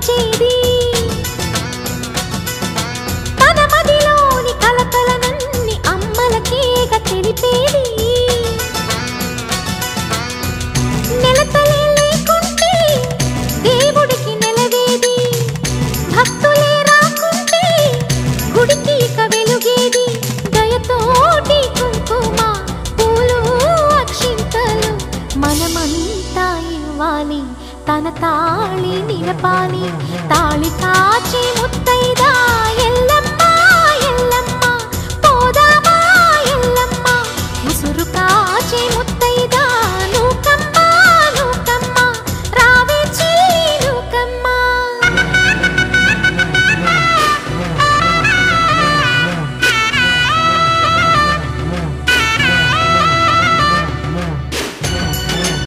పంచేది తన మదిలోని కలకలనన్ని అమ్మలకేగ తెలిపేది నెలతలే లేకుంటే దేవుడికి నెలవేది భక్తులే రాకుంటే గుడికి ఇక వెలుగేది దయతోటి కుంకుమ పూలు అక్షింతలు మనమంతా ఇవ్వాలి తన తాళి నిలపాలి తాళి కాచి ముత్తైదా ఎల్లమ్మ ఎల్లమ్మ పోదామా ఎల్లమ్మ ముసురు కాచి